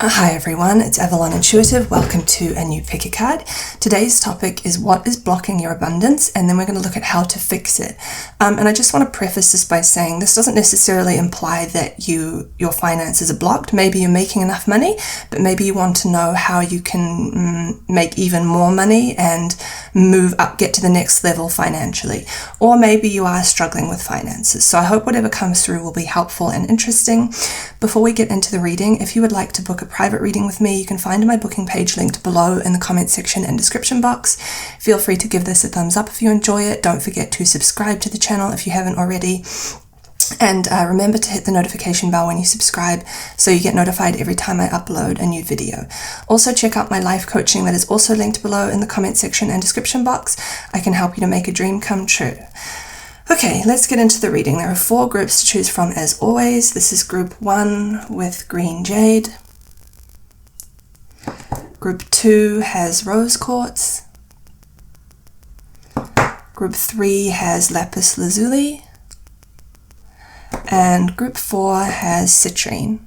Hi everyone, it's Avalon Intuitive. Welcome to a new pick a card. Today's topic is what is blocking your abundance, and then we're going to look at how to fix it. And I just want to preface this by saying this doesn't necessarily imply that your finances are blocked. Maybe you're making enough money, but maybe you want to know how you can make even more money and move up, get to the next level financially. Or maybe you are struggling with finances. So I hope whatever comes through will be helpful and interesting. Before we get into the reading, if you would like to book a private reading with me, you can find my booking page linked below in the comment section and description box. Feel free to give this a thumbs up if you enjoy it. Don't forget to subscribe to the channel if you haven't already. And remember to hit the notification bell when you subscribe so you get notified every time I upload a new video. Also check out my life coaching that is also linked below in the comment section and description box. I can help you to make a dream come true. Okay, let's get into the reading. There are 4 groups to choose from as always. This is group 1 with green jade. Group 2 has rose quartz. Group 3 has lapis lazuli. And group 4 has citrine.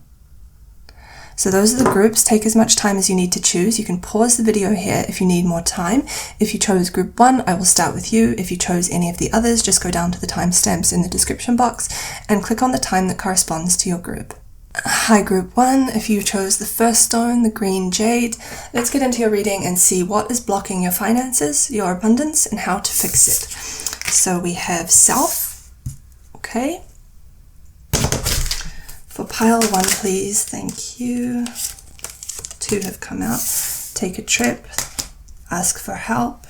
So those are the groups. Take as much time as you need to choose. You can pause the video here if you need more time. If you chose group 1, I will start with you. If you chose any of the others, just go down to the timestamps in the description box and click on the time that corresponds to your group. Hi group 1, if you chose the first stone, the green jade, let's get into your reading and see what is blocking your finances, your abundance, and how to fix it. So we have self, okay. For pile 1, please, thank you. 2 have come out. Take a trip, ask for help.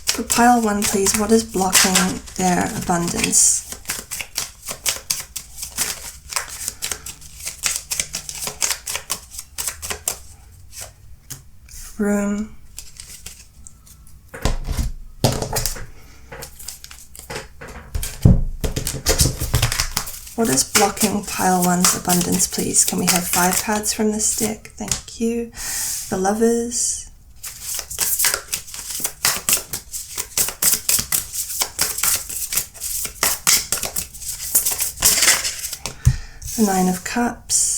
For pile 1, please, what is blocking their abundance? Room. What is blocking pile 1's abundance, please? Can we have 5 cards from this deck? Thank you. The Lovers. The 9 of Cups.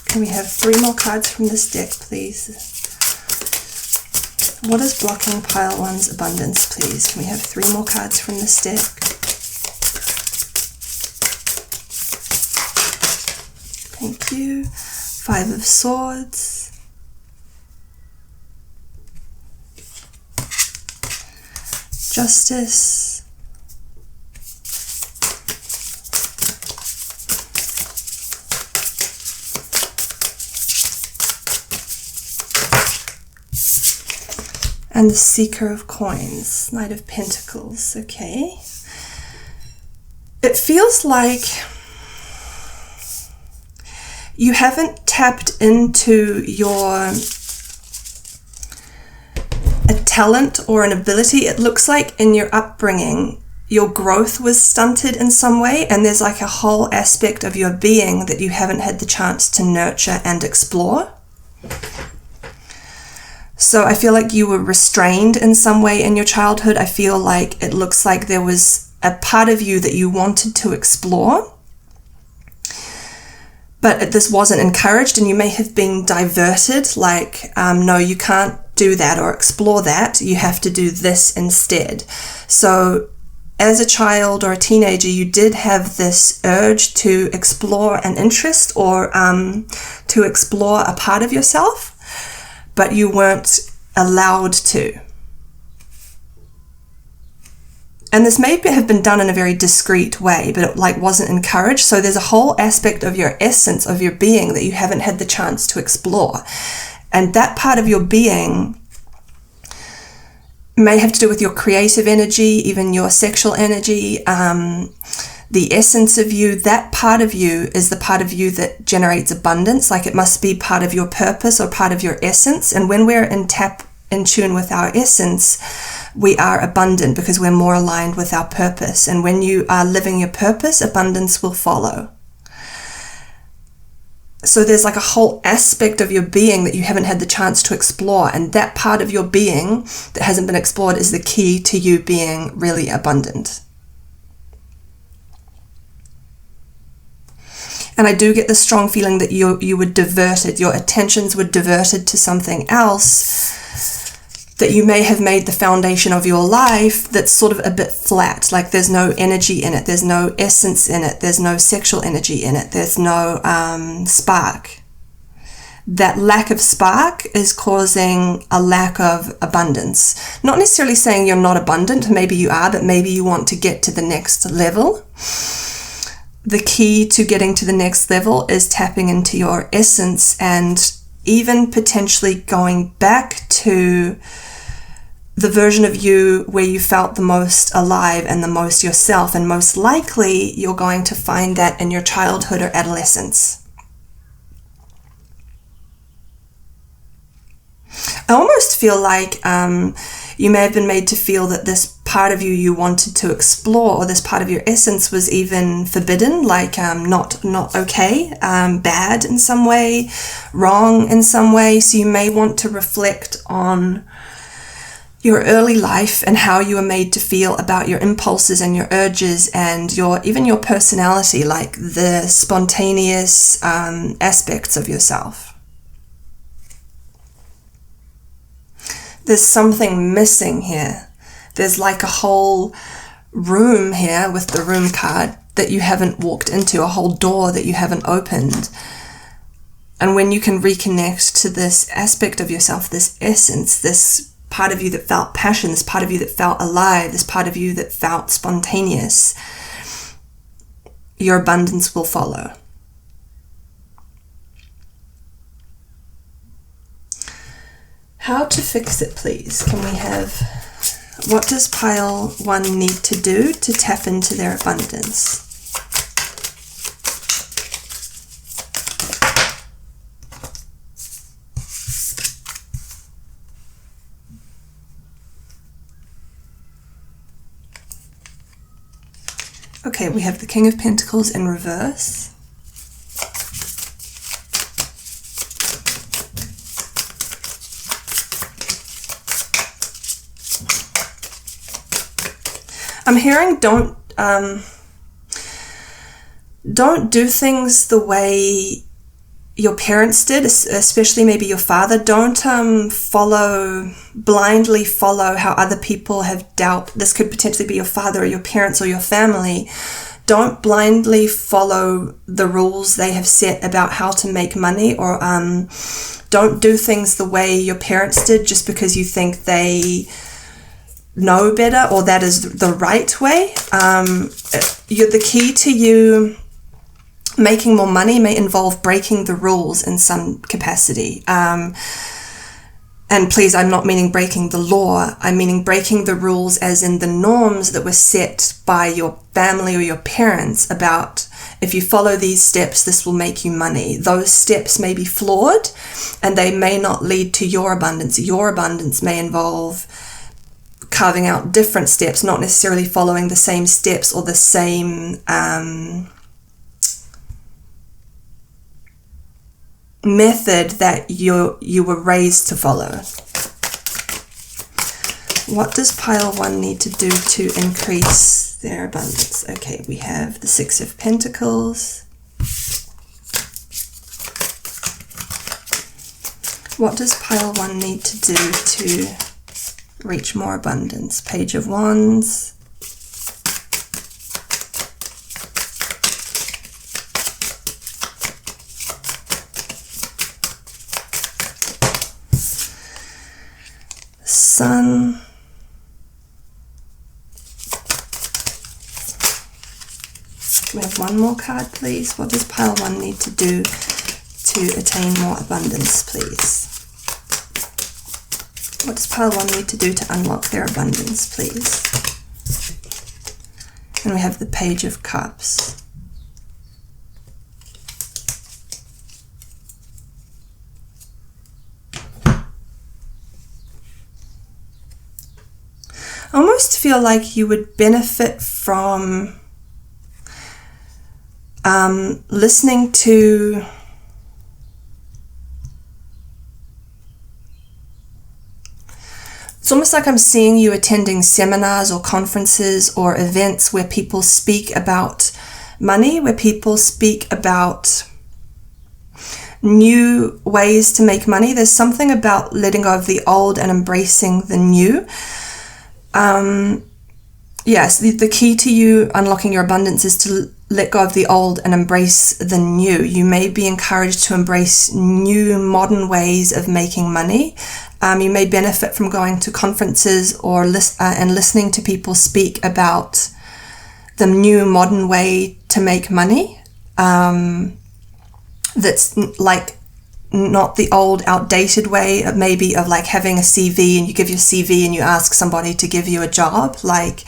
Can we have 3 more cards from this deck, please? What is blocking pile 1's abundance, please? Can we have 3 more cards from this deck? Thank you. 5 of Swords. Justice. And the Seeker of Coins, Knight of Pentacles, okay. It feels like you haven't tapped into a talent or an ability. It looks like in your upbringing, your growth was stunted in some way, and there's like a whole aspect of your being that you haven't had the chance to nurture and explore. So I feel like you were restrained in some way in your childhood. I feel like it looks like there was a part of you that you wanted to explore, but this wasn't encouraged, and you may have been diverted, like, no, you can't do that or explore that. You have to do this instead. So as a child or a teenager, you did have this urge to explore an interest or to explore a part of yourself, but you weren't allowed to. And this may have been done in a very discreet way, but it wasn't encouraged. So there's a whole aspect of your essence, of your being, that you haven't had the chance to explore. And that part of your being may have to do with your creative energy, even your sexual energy, the essence of you. That part of you is the part of you that generates abundance. Like, it must be part of your purpose or part of your essence. And when we're in tune with our essence, we are abundant because we're more aligned with our purpose. And when you are living your purpose, abundance will follow. So there's like a whole aspect of your being that you haven't had the chance to explore, and that part of your being that hasn't been explored is the key to you being really abundant. And I do get the strong feeling that you were diverted, your attentions were diverted to something else, that you may have made the foundation of your life that's sort of a bit flat, like there's no energy in it, there's no essence in it, there's no sexual energy in it, there's no spark. That lack of spark is causing a lack of abundance. Not necessarily saying you're not abundant, maybe you are, but maybe you want to get to the next level. The key to getting to the next level is tapping into your essence and even potentially going back to the version of you where you felt the most alive and the most yourself. And most likely you're going to find that in your childhood or adolescence. I almost feel like you may have been made to feel that this part of you wanted to explore, or this part of your essence was even forbidden, like not okay, bad in some way, wrong in some way. So you may want to reflect on your early life and how you were made to feel about your impulses and your urges and even your personality, like the spontaneous aspects of yourself. There's something missing here. There's like a whole room here with the room card that you haven't walked into, a whole door that you haven't opened. And when you can reconnect to this aspect of yourself, this essence, this part of you that felt passion, this part of you that felt alive, this part of you that felt spontaneous, your abundance will follow. How to fix it, please? Can we have, what does pile 1 need to do to tap into their abundance? Okay, we have the King of Pentacles in reverse. I'm hearing don't do things the way your parents did, especially maybe your father. Don't blindly follow how other people have dealt. This could potentially be your father or your parents or your family. Don't blindly follow the rules they have set about how to make money, or don't do things the way your parents did just because you think they know better or that is the right way. The key to you making more money may involve breaking the rules in some capacity. And please, I'm not meaning breaking the law. I'm meaning breaking the rules as in the norms that were set by your family or your parents about, if you follow these steps, this will make you money. Those steps may be flawed and they may not lead to your abundance. Your abundance may involve carving out different steps, not necessarily following the same steps or the same method that you were raised to follow. What does pile 1 need to do to increase their abundance? Okay, we have the 6 of Pentacles. What does pile 1 need to do to reach more abundance? Page of Wands. Sun. We have one more card, please. What does pile 1 need to do to attain more abundance, please? What does pile 1 need to do to unlock their abundance, please? And we have the Page of Cups. I almost feel like you would benefit from listening to It's almost like I'm seeing you attending seminars or conferences or events where people speak about money, where people speak about new ways to make money. There's something about letting go of the old and embracing the new. Yes, the key to you unlocking your abundance is to let go of the old and embrace the new. You may be encouraged to embrace new modern ways of making money. You may benefit from going to conferences or and listening to people speak about the new modern way to make money. That's like not the old outdated way, maybe of like having a CV and you give your CV and you ask somebody to give you a job. Like,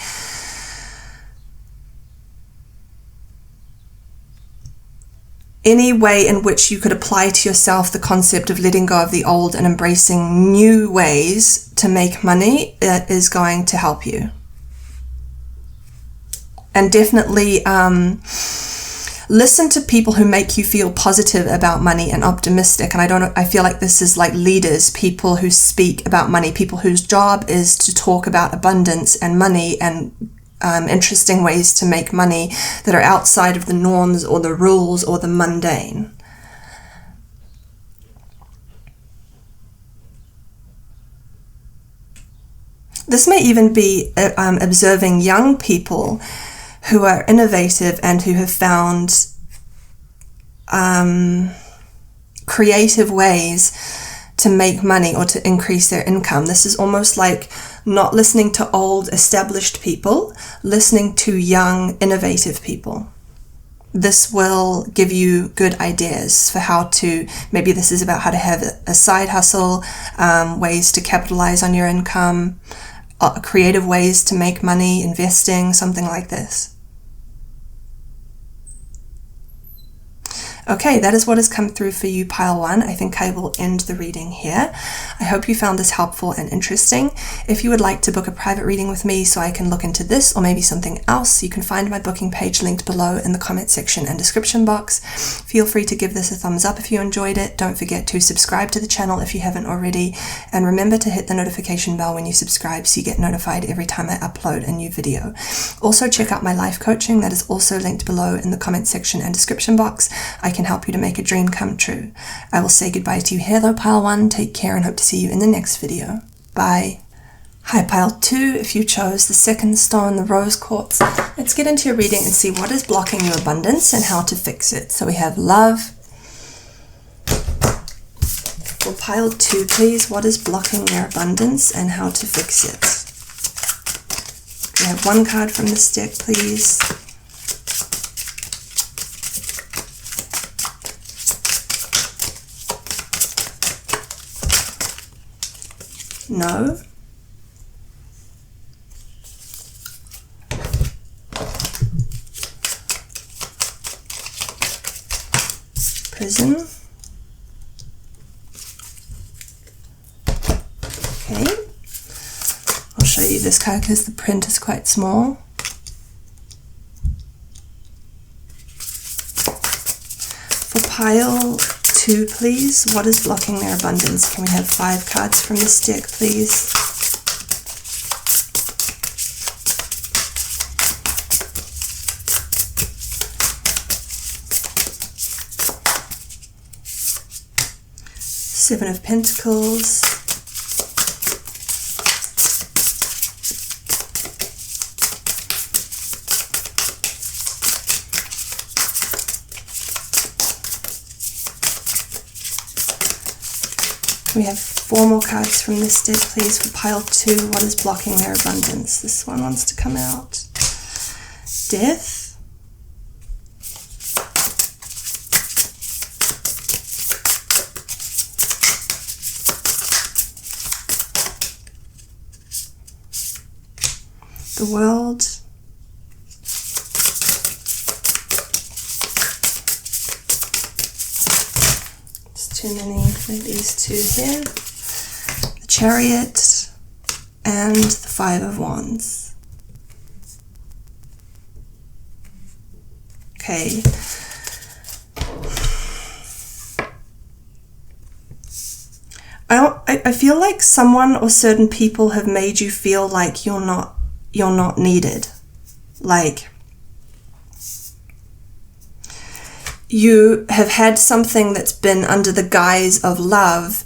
any way in which you could apply to yourself the concept of letting go of the old and embracing new ways to make money, it is going to help you. And definitely listen to people who make you feel positive about money and optimistic. And I feel like this is like leaders, people who speak about money, people whose job is to talk about abundance and money and interesting ways to make money that are outside of the norms or the rules or the mundane. This may even be observing young people who are innovative and who have found creative ways to make money or to increase their income. This is almost like not listening to old established people, listening to young innovative people. This will give you good ideas for how to, maybe this is about how to have a side hustle, ways to capitalize on your income, creative ways to make money, investing, something like this. Okay, that is what has come through for you, pile 1. I think I will end the reading here. I hope you found this helpful and interesting. If you would like to book a private reading with me so I can look into this or maybe something else, you can find my booking page linked below in the comment section and description box. Feel free to give this a thumbs up if you enjoyed it. Don't forget to subscribe to the channel if you haven't already. And remember to hit the notification bell when you subscribe so you get notified every time I upload a new video. Also check out my life coaching that is also linked below in the comment section and description box. I can help you to make a dream come true. I will say goodbye to you here though, pile 1. Take care and hope to see you in the next video. Bye. Hi, pile 2. If you chose the second stone, the rose quartz, let's get into your reading and see what is blocking your abundance and how to fix it. So we have love. For pile 2, please, what is blocking your abundance and how to fix it? We have one card from this deck, please. No. Prison. Okay. I'll show you this card because the print is quite small. For pile 2, please, what is blocking their abundance? Can we have 5 cards from this deck, please? Seven of Pentacles. We have 4 more cards from this deck, please, for pile 2. What is blocking their abundance? This one wants to come out. Death. The World. Too many of these 2 here. The Chariot and the 5 of Wands. Okay. I feel like someone or certain people have made you feel like you're not needed. Like you have had something that's been under the guise of love.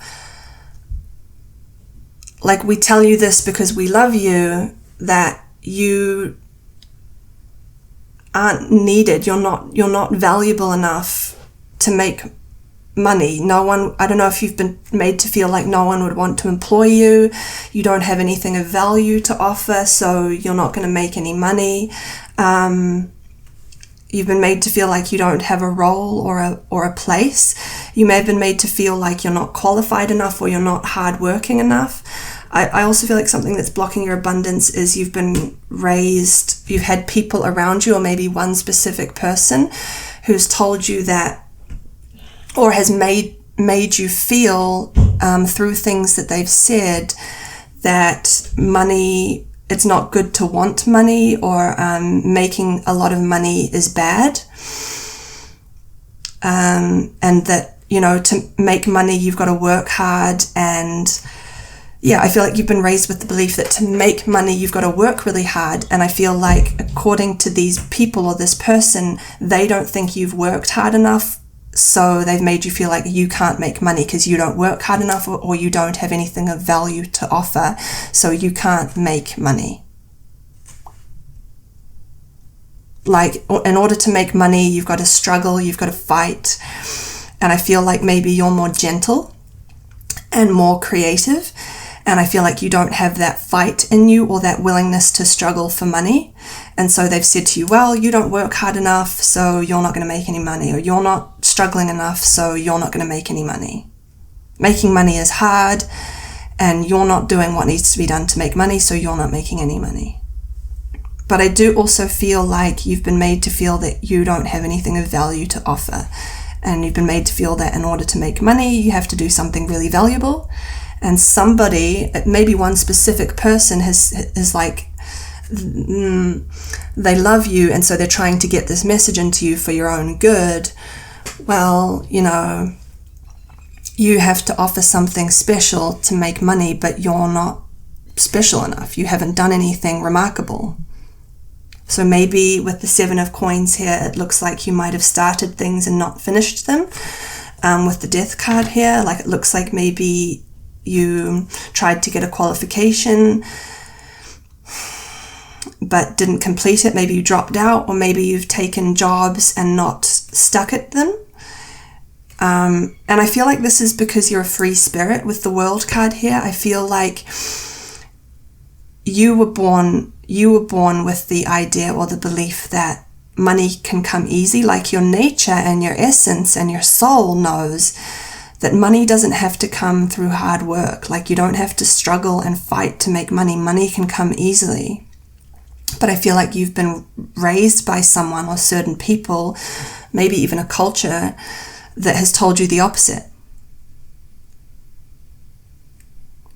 Like, we tell you this because we love you, that you aren't needed. You're not valuable enough to make money. No one, I don't know if you've been made to feel like no one would want to employ you. You don't have anything of value to offer, so you're not going to make any money. You've been made to feel like you don't have a role or a place. You may have been made to feel like you're not qualified enough or you're not hardworking enough. I also feel like something that's blocking your abundance is you've been raised, you've had people around you, or maybe one specific person who's told you that, or has made you feel through things that they've said, that money, it's not good to want money, or making a lot of money is bad. And that, to make money, you've got to work hard. And yeah, I feel like you've been raised with the belief that to make money, you've got to work really hard. And I feel like, according to these people or this person, they don't think you've worked hard enough. So they've made you feel like you can't make money because you don't work hard enough, or you don't have anything of value to offer. So you can't make money. Like, in order to make money, you've got to struggle, you've got to fight. And I feel like maybe you're more gentle and more creative. And I feel like you don't have that fight in you or that willingness to struggle for money. And so they've said to you, well, you don't work hard enough, so you're not going to make any money. Or you're not struggling enough, so you're not going to make any money. Making money is hard, and you're not doing what needs to be done to make money, so you're not making any money. But I do also feel like you've been made to feel that you don't have anything of value to offer. And you've been made to feel that in order to make money, you have to do something really valuable. And somebody, maybe one specific person, is like, they love you, and so they're trying to get this message into you for your own good. Well, you have to offer something special to make money, but you're not special enough. You haven't done anything remarkable. So maybe with the 7 of coins here, it looks like you might have started things and not finished them. With the death card here, like, it looks like maybe you tried to get a qualification but didn't complete it. Maybe you dropped out, or maybe you've taken jobs and not stuck at them. And I feel like this is because you're a free spirit with the World card here. I feel like you were born with the idea or the belief that money can come easy. Like, your nature and your essence and your soul knows that money doesn't have to come through hard work. Like, you don't have to struggle and fight to make money. Money can come easily. But I feel like you've been raised by someone or certain people, maybe even a culture, that has told you the opposite.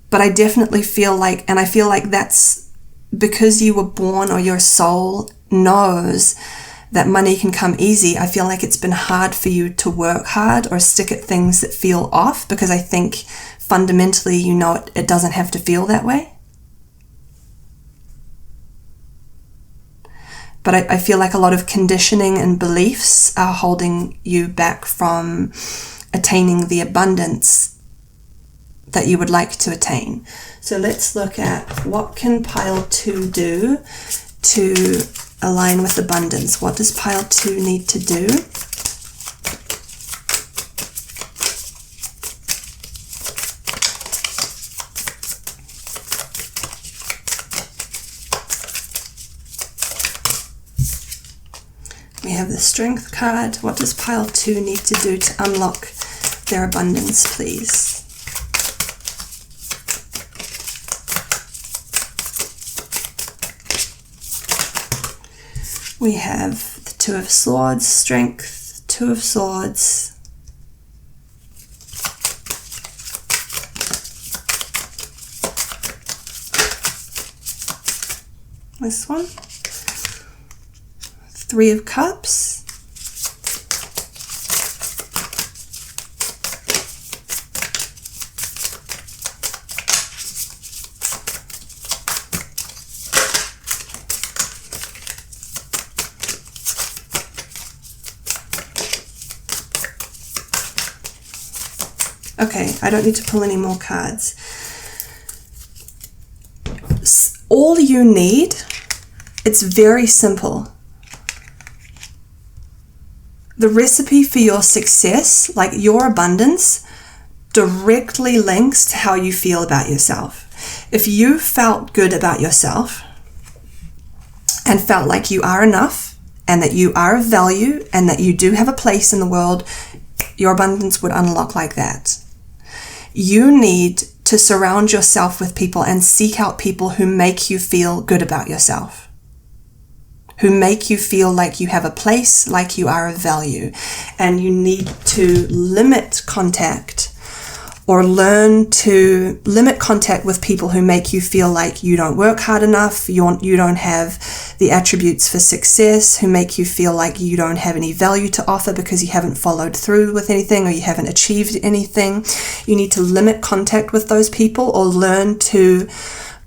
But I definitely feel like, and I feel like that's because you were born, or your soul knows that money can come easy. I feel like it's been hard for you to work hard or stick at things that feel off, because I think fundamentally it doesn't have to feel that way. But I feel like a lot of conditioning and beliefs are holding you back from attaining the abundance that you would like to attain. So let's look at, what can pile 2 do to align with abundance? What does pile 2 need to do? We have the Strength card. What does pile 2 need to do to unlock their abundance, please? We have the 2 of Swords, Strength, 2 of Swords, this one, 3 of Cups, Okay, I don't need to pull any more cards. All you need, it's very simple. The recipe for your success, like your abundance, directly links to how you feel about yourself. If you felt good about yourself and felt like you are enough and that you are of value and that you do have a place in the world, your abundance would unlock like that. You need to surround yourself with people and seek out people who make you feel good about yourself, who make you feel like you have a place, like you are of value. And you need to limit contact or learn to limit contact with people who make you feel like you don't work hard enough, you don't have the attributes for success, who make you feel like you don't have any value to offer because you haven't followed through with anything or you haven't achieved anything. You need to limit contact with those people or learn to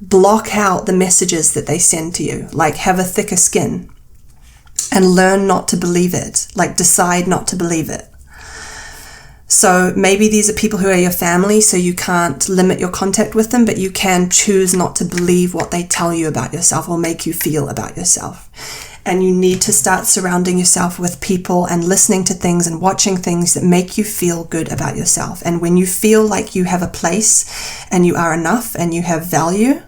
block out the messages that they send to you, like have a thicker skin and learn not to believe it, like decide not to believe it. So maybe these are people who are your family, so you can't limit your contact with them, but you can choose not to believe what they tell you about yourself or make you feel about yourself. And you need to start surrounding yourself with people and listening to things and watching things that make you feel good about yourself. And when you feel like you have a place and you are enough and you have value,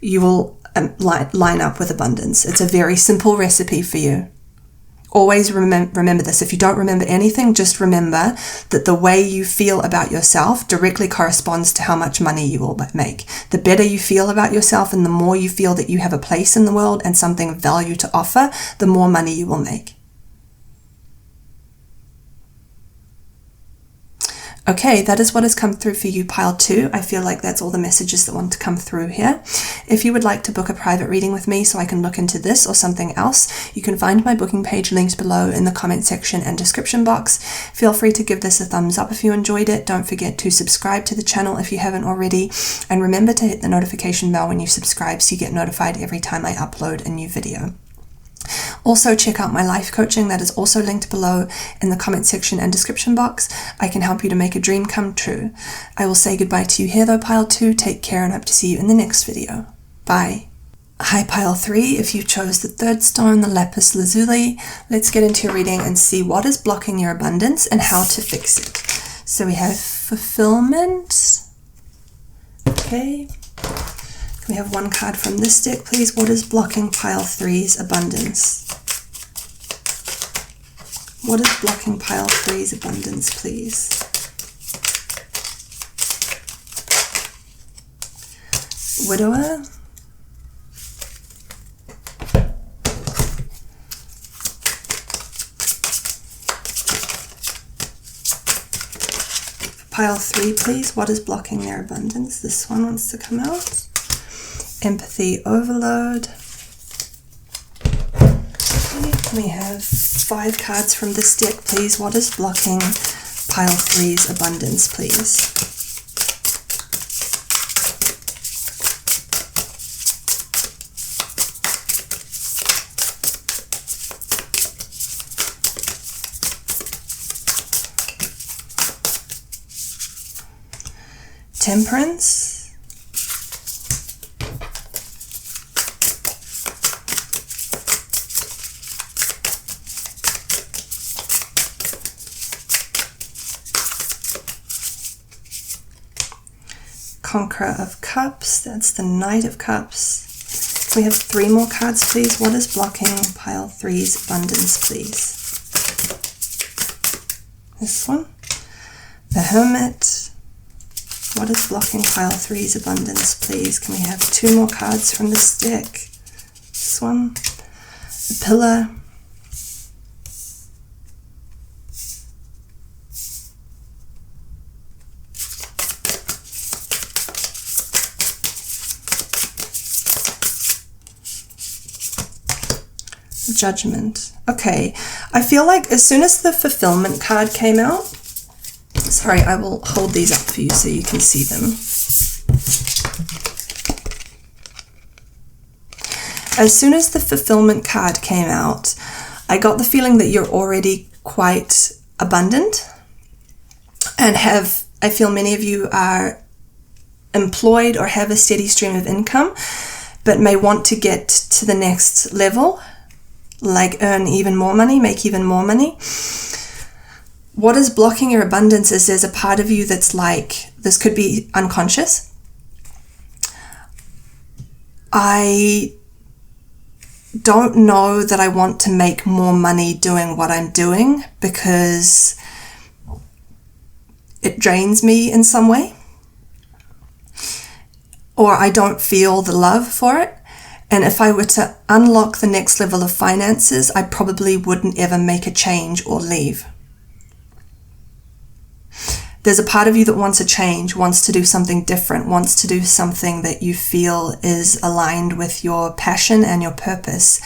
you will line up with abundance. It's a very simple recipe for you. Always remember this. If you don't remember anything, just remember that the way you feel about yourself directly corresponds to how much money you will make. The better you feel about yourself and the more you feel that you have a place in the world and something of value to offer, the more money you will make. Okay, that is what has come through for you, pile 2. I feel like that's all the messages that want to come through here. If you would like to book a private reading with me so I can look into this or something else, you can find my booking page linked below in the comment section and description box. Feel free to give this a thumbs up if you enjoyed it. Don't forget to subscribe to the channel if you haven't already. And remember to hit the notification bell when you subscribe so you get notified every time I upload a new video. Also, check out my life coaching that is also linked below in the comment section and description box. I can help you to make a dream come true. I will say goodbye to you here though, pile 2. Take care and hope to see you in the next video. Bye. Hi pile 3, if you chose the third stone, the lapis lazuli, let's get into your reading and see what is blocking your abundance and how to fix it. So we have fulfillment. Okay. We have one card from this deck, please. What is blocking pile 3's abundance? What is blocking pile 3's abundance, please? Widower. Pile 3, please. What is blocking their abundance? This one wants to come out. Empathy overload. Okay, we have 5 cards from this deck, please. What is blocking pile 3's abundance, please? Temperance. Conqueror of Cups, that's the Knight of Cups. We have 3 more cards, please. What is blocking pile 3's abundance, please? This one. The Hermit. What is blocking pile 3's abundance, please? Can we have 2 more cards from this deck? This one. The Pillar. Judgment. Okay, I feel like as soon as the fulfillment card came out, sorry, I will hold these up for you so you can see them. As soon as the fulfillment card came out, I got the feeling that you're already quite abundant and have I feel many of you are employed or have a steady stream of income, but may want to get to the next level, like earn even more money, make even more money. What is blocking your abundance is there's a part of you that's like, this could be unconscious. I don't know that I want to make more money doing what I'm doing because it drains me in some way, or I don't feel the love for it. And if I were to unlock the next level of finances, I probably wouldn't ever make a change or leave. There's a part of you that wants a change, wants to do something different, wants to do something that you feel is aligned with your passion and your purpose.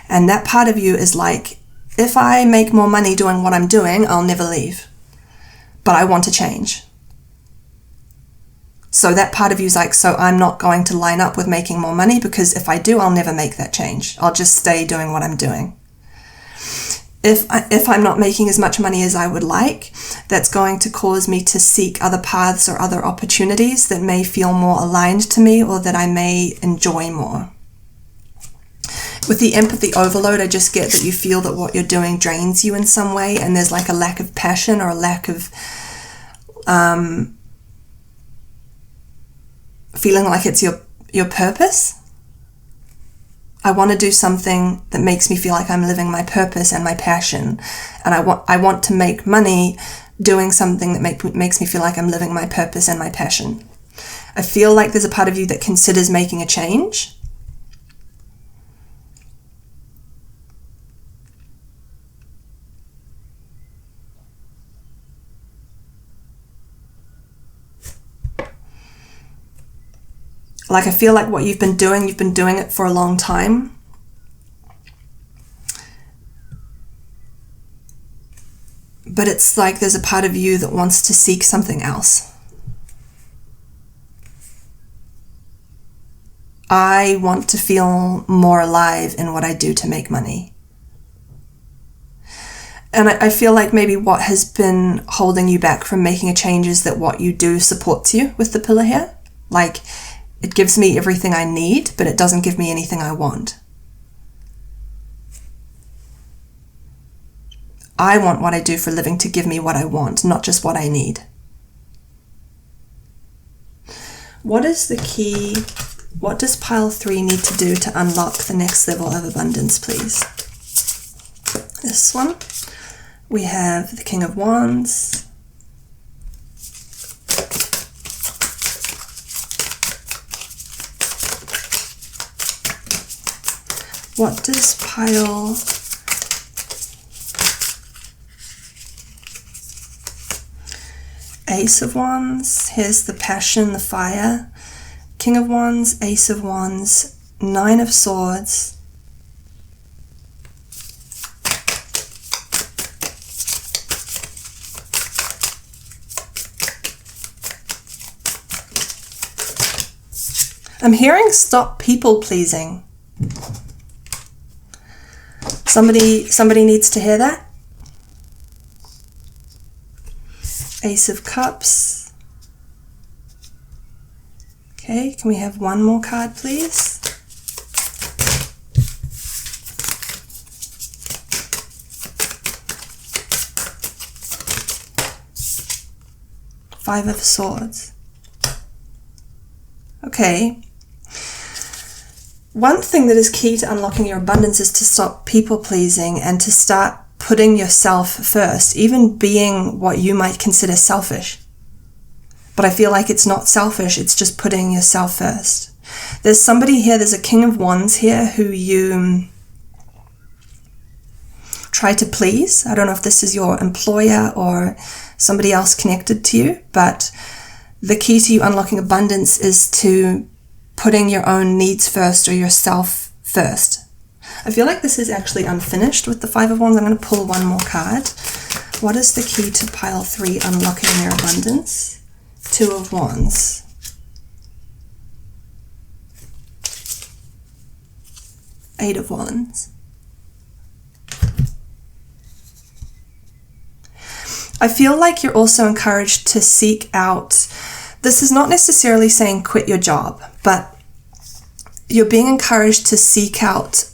And that part of you is like, if I make more money doing what I'm doing, I'll never leave. But I want to change. So that part of you is like, so I'm not going to line up with making more money, because if I do, I'll never make that change. I'll just stay doing what I'm doing. If I'm not making as much money as I would like, that's going to cause me to seek other paths or other opportunities that may feel more aligned to me or that I may enjoy more. With the empathy overload, I just get that you feel that what you're doing drains you in some way, and there's like a lack of passion or a lack of feeling like it's your purpose. I want to do something that makes me feel like I'm living my purpose and my passion. And I want to make money doing something that makes me feel like I'm living my purpose and my passion. I feel like there's a part of you that considers making a change. Like, I feel like what you've been doing it for a long time. But it's like there's a part of you that wants to seek something else. I want to feel more alive in what I do to make money. And I feel like maybe what has been holding you back from making a change is that what you do supports you with the pillar here. Like, it gives me everything I need, but it doesn't give me anything I want. I want what I do for a living to give me what I want, not just what I need. What is the key? What does pile 3 need to do to unlock the next level of abundance, please? This one. We have the King of Wands. What does pile Ace of Wands? Here's the passion, the fire. King of Wands, Ace of Wands, 9 of Swords. I'm hearing stop people pleasing. Somebody needs to hear that. Ace of Cups. Okay, can we have one more card, please? Five of Swords. Okay. One thing that is key to unlocking your abundance is to stop people-pleasing and to start putting yourself first, even being what you might consider selfish. But I feel like it's not selfish, it's just putting yourself first. There's somebody here, there's a King of Wands here who you try to please. I don't know if this is your employer or somebody else connected to you, but the key to you unlocking abundance is to putting your own needs first or yourself first. I feel like this is actually unfinished with the Five of Wands. I'm going to pull one more card. What is the key to pile 3 unlocking their abundance? 2 of Wands. Eight of Wands. I feel like you're also encouraged to seek out, this is not necessarily saying quit your job, but you're being encouraged to seek out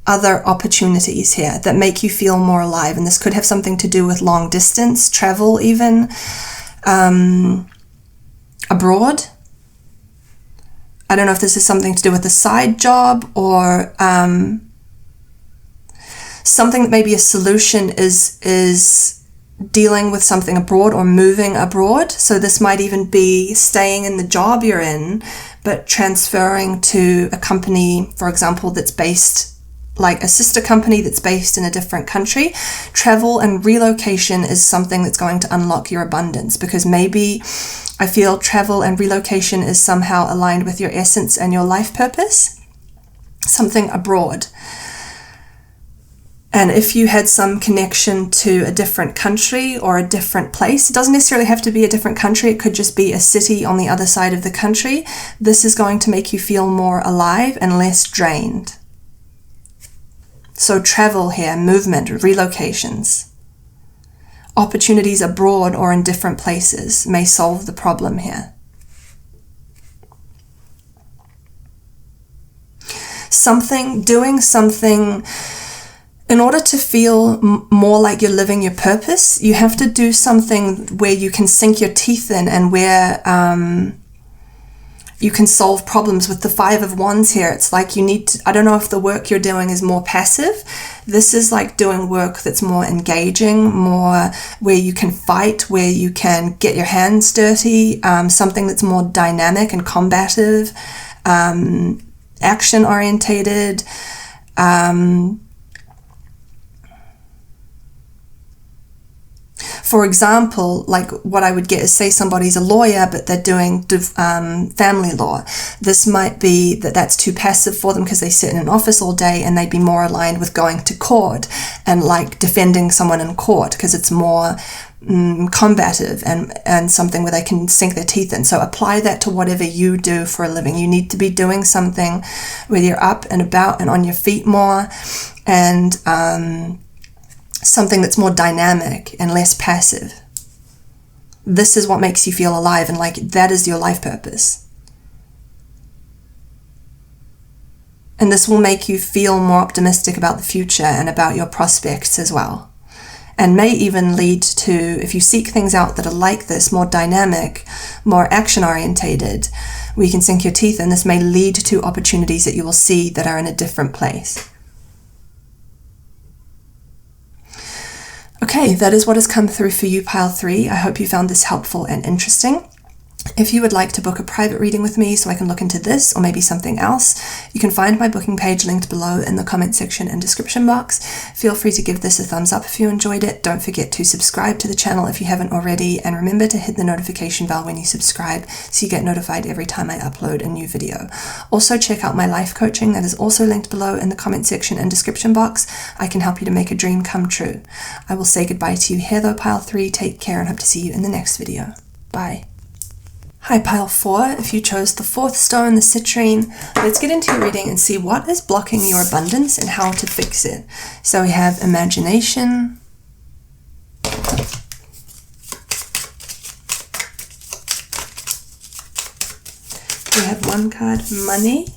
other opportunities here that make you feel more alive. And this could have something to do with long distance travel, even abroad. I don't know if this is something to do with a side job or something that maybe a solution is dealing with something abroad or moving abroad. So this might even be staying in the job you're in, but transferring to a company, for example, that's based, like a sister company that's based in a different country. Travel and relocation is something that's going to unlock your abundance, because maybe I feel travel and relocation is somehow aligned with your essence and your life purpose, something abroad. And if you had some connection to a different country or a different place, it doesn't necessarily have to be a different country, it could just be a city on the other side of the country. This is going to make you feel more alive and less drained. So travel here, movement, relocations, opportunities abroad or in different places may solve the problem here. Doing something. In order to feel more like you're living your purpose, you have to do something where you can sink your teeth in and where you can solve problems. With the 5 of Wands here, it's like you need to, I don't know if the work you're doing is more passive. This is like doing work that's more engaging, more where you can fight, where you can get your hands dirty, something that's more dynamic and combative, action-orientated, for example, like what I would get is, say somebody's a lawyer, but they're doing family law. This might be that's too passive for them because they sit in an office all day, and they'd be more aligned with going to court and like defending someone in court, because it's more combative and something where they can sink their teeth in. So apply that to whatever you do for a living. You need to be doing something where you're up and about and on your feet more, and something that's more dynamic and less passive. This is what makes you feel alive, and like that is your life purpose. And this will make you feel more optimistic about the future and about your prospects as well. And may even lead to, if you seek things out that are like this, more dynamic, more action-orientated, where you can sink your teeth in, this may lead to opportunities that you will see that are in a different place. Okay, that is what has come through for you, pile 3. I hope you found this helpful and interesting. If you would like to book a private reading with me so I can look into this or maybe something else, you can find my booking page linked below in the comment section and description box. Feel free to give this a thumbs up if you enjoyed it. Don't forget to subscribe to the channel if you haven't already, and remember to hit the notification bell when you subscribe so you get notified every time I upload a new video. Also check out my life coaching, that is also linked below in the comment section and description box. I can help you to make a dream come true. I will say goodbye to you here though, pile 3. Take care and hope to see you in the next video. Bye. Hi pile 4, if you chose the 4th stone, the citrine, let's get into your reading and see what is blocking your abundance and how to fix it. So we have imagination, we have one card, money,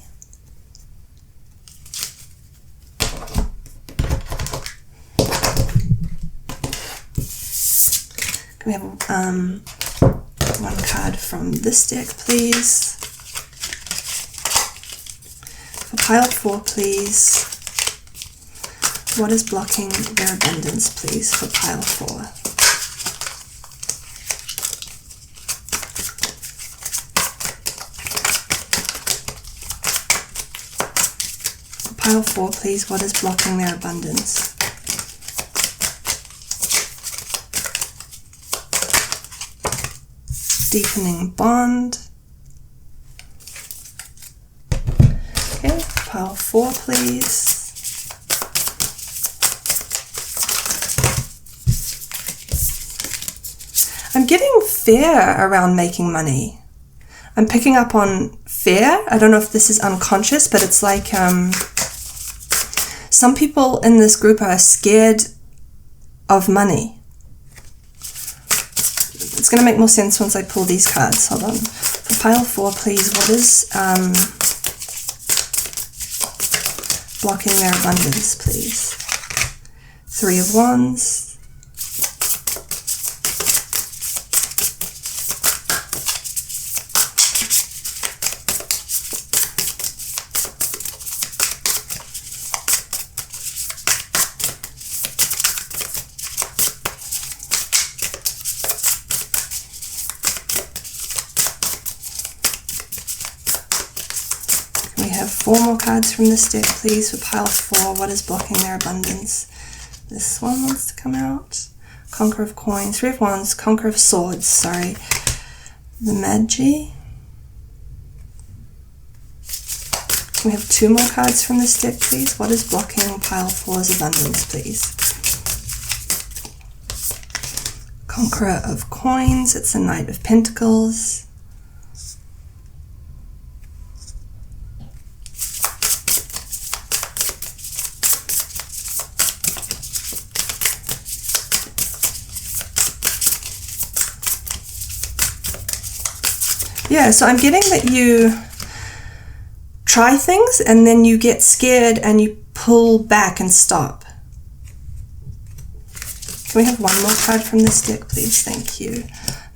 we have one card from this deck, please. For pile 4, please. What is blocking their abundance, please, for pile 4? For pile 4, please, what is blocking their abundance? Deepening bond. Okay, pile 4, please. I'm getting fear around making money. I'm picking up on fear. I don't know if this is unconscious, but it's like some people in this group are scared of money. It's going to make more sense once I pull these cards. Hold on. For pile 4, please, what is blocking their abundance, please? 3 of Wands. We have 4 more cards from this deck, please, for pile 4. What is blocking their abundance? This one wants to come out. Conqueror of Coins, 3 of Wands, Conqueror of Swords, sorry. The Magi. We have 2 more cards from this deck, please. What is blocking pile 4's abundance, please? Conqueror of Coins, it's a Knight of Pentacles. Yeah, so I'm getting that you try things and then you get scared and you pull back and stop. Can we have 1 more card from this deck, please? Thank you.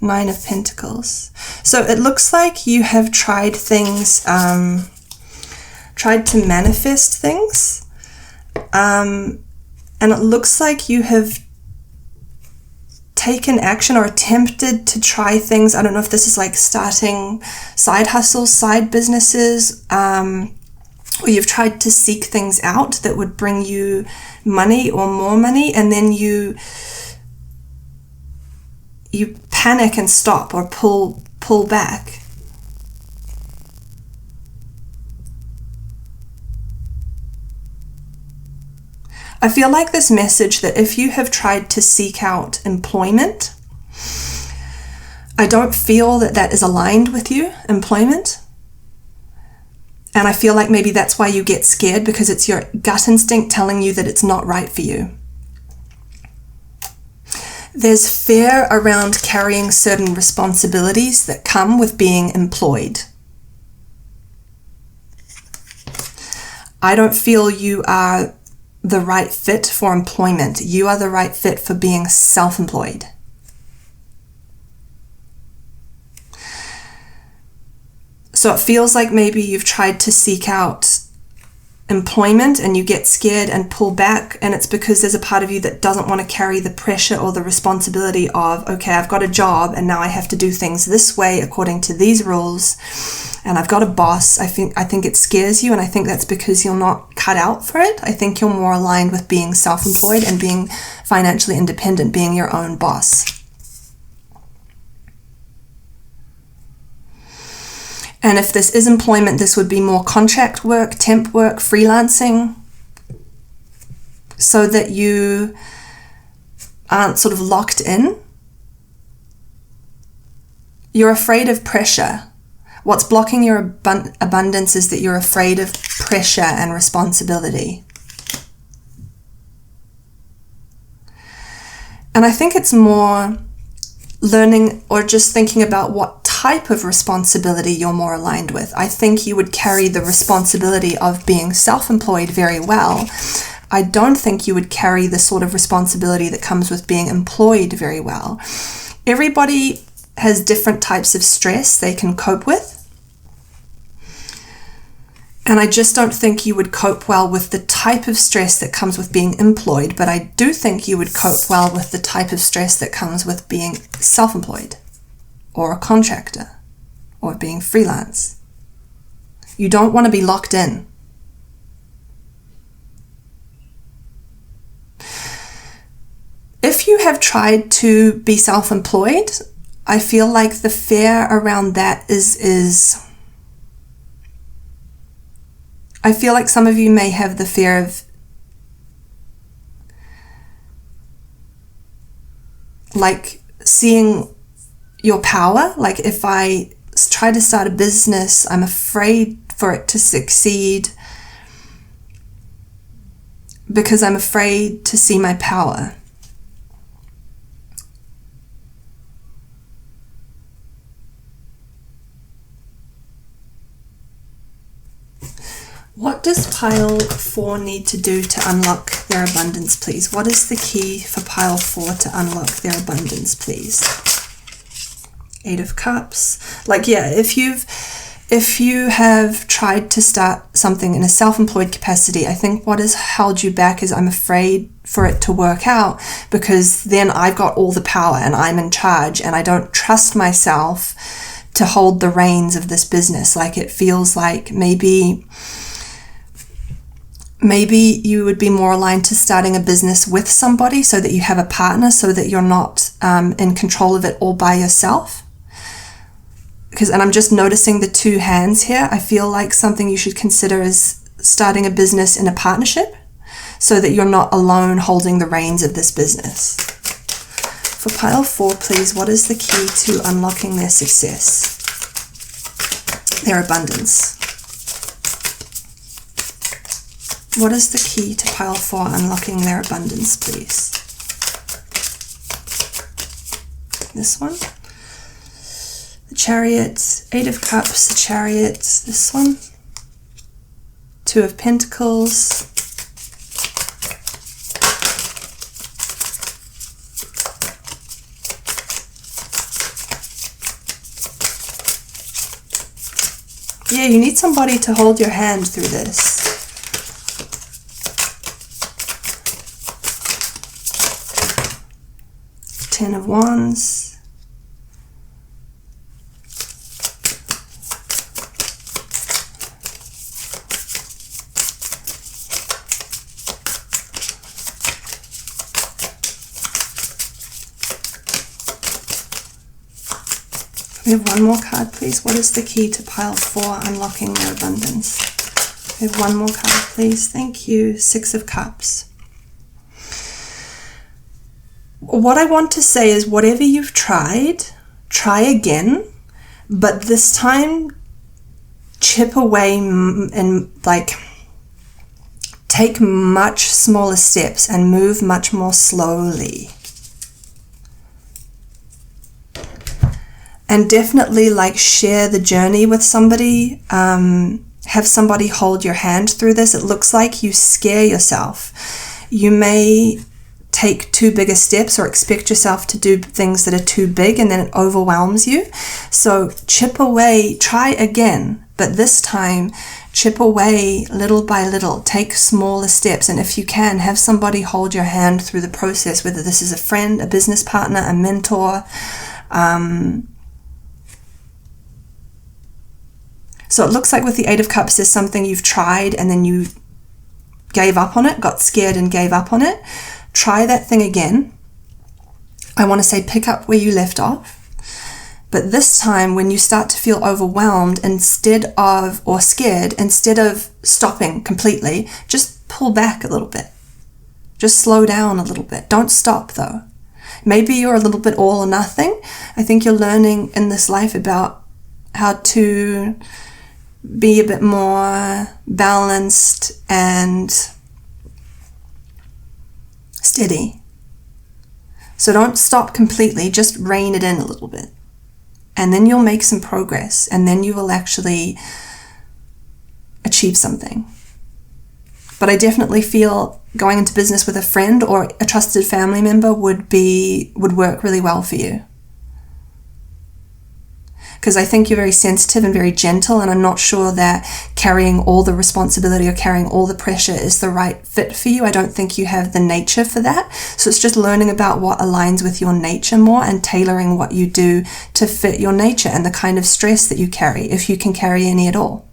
9 of Pentacles. So it looks like you have tried things, tried to manifest things, and it looks like you have taken action or attempted to try things. I don't know if this is like starting side hustles, side businesses, or you've tried to seek things out that would bring you money or more money, and then you panic and stop or pull back. I feel like this message that if you have tried to seek out employment, I don't feel that that is aligned with you, employment. And I feel like maybe that's why you get scared, because it's your gut instinct telling you that it's not right for you. There's fear around carrying certain responsibilities that come with being employed. I don't feel you are the right fit for employment. You are the right fit for being self-employed. So it feels like maybe you've tried to seek out employment and you get scared and pull back, and it's because there's a part of you that doesn't want to carry the pressure or the responsibility of, okay, I've got a job and now I have to do things this way according to these rules, and I've got a boss. I think it scares you, and I think that's because you're not cut out for it. I think you're more aligned with being self-employed and being financially independent, being your own boss. And if this is employment, this would be more contract work, temp work, freelancing, so that you aren't sort of locked in. You're afraid of pressure. What's blocking your abundance is that you're afraid of pressure and responsibility. And I think it's more learning or just thinking about what type of responsibility you're more aligned with. I think you would carry the responsibility of being self-employed very well. I don't think you would carry the sort of responsibility that comes with being employed very well. Everybody has different types of stress they can cope with. And I just don't think you would cope well with the type of stress that comes with being employed, but I do think you would cope well with the type of stress that comes with being self-employed, or a contractor, or being freelance. You don't want to be locked in. If you have tried to be self-employed, I feel like the fear around that is I feel like some of you may have the fear of like seeing your power. Like if I try to start a business, I'm afraid for it to succeed because I'm afraid to see my power. What does pile 4 need to do to unlock their abundance, please? What is the key for pile 4 to unlock their abundance, please? 8 of Cups. Like, yeah, if you have tried to start something in a self-employed capacity, I think what has held you back is I'm afraid for it to work out, because then I've got all the power and I'm in charge and I don't trust myself to hold the reins of this business. Like, it feels like maybe you would be more aligned to starting a business with somebody so that you have a partner, so that you're not in control of it all by yourself. And I'm just noticing the 2 hands here. I feel like something you should consider is starting a business in a partnership so that you're not alone holding the reins of this business. For pile 4, please, what is the key to unlocking their success, their abundance? What is the key to pile 4 unlocking their abundance, please? This one. The Chariot, 8 of Cups, the Chariot, this one. 2 of Pentacles. Yeah, you need somebody to hold your hand through this. 10 of Wands. We have one more card, please. What is the key to pile 4 unlocking their abundance? We have one more card, please. Thank you. 6 of Cups. What I want to say is, whatever you've tried, try again, but this time chip away and take much smaller steps and move much more slowly. And definitely share the journey with somebody. Have somebody hold your hand through this. It looks like you scare yourself. You may take too big a steps or expect yourself to do things that are too big, and then it overwhelms you. So chip away, try again, but this time chip away little by little. Take smaller steps, and if you can, have somebody hold your hand through the process, whether this is a friend, a business partner, a mentor. So it looks like with the 8 of Cups, there's something you've tried and then you gave up on it, got scared and gave up on it. Try that thing again. I want to say pick up where you left off. But this time, when you start to feel overwhelmed or scared, instead of stopping completely, just pull back a little bit. Just slow down a little bit. Don't stop though. Maybe you're a little bit all or nothing. I think you're learning in this life about how to be a bit more balanced and steady. So don't stop completely, just rein it in a little bit. And then you'll make some progress, and then you will actually achieve something. But I definitely feel going into business with a friend or a trusted family member would work really well for you. Because I think you're very sensitive and very gentle, and I'm not sure that carrying all the responsibility or carrying all the pressure is the right fit for you. I don't think you have the nature for that. So it's just learning about what aligns with your nature more and tailoring what you do to fit your nature and the kind of stress that you carry, if you can carry any at all.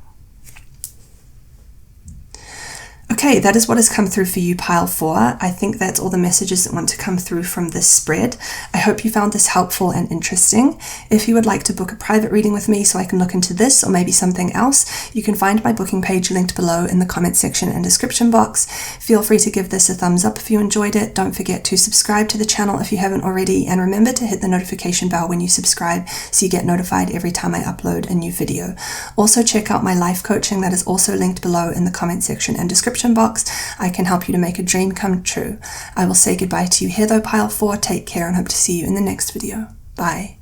Okay, that is what has come through for you, pile 4. I think that's all the messages that want to come through from this spread. I hope you found this helpful and interesting. If you would like to book a private reading with me so I can look into this or maybe something else, you can find my booking page linked below in the comment section and description box. Feel free to give this a thumbs up if you enjoyed it. Don't forget to subscribe to the channel if you haven't already, and remember to hit the notification bell when you subscribe so you get notified every time I upload a new video. Also check out my life coaching that is also linked below in the comment section and description box. I can help you to make a dream come true. I will say goodbye to you here though, pile 4. Take care and hope to see you in the next video. Bye.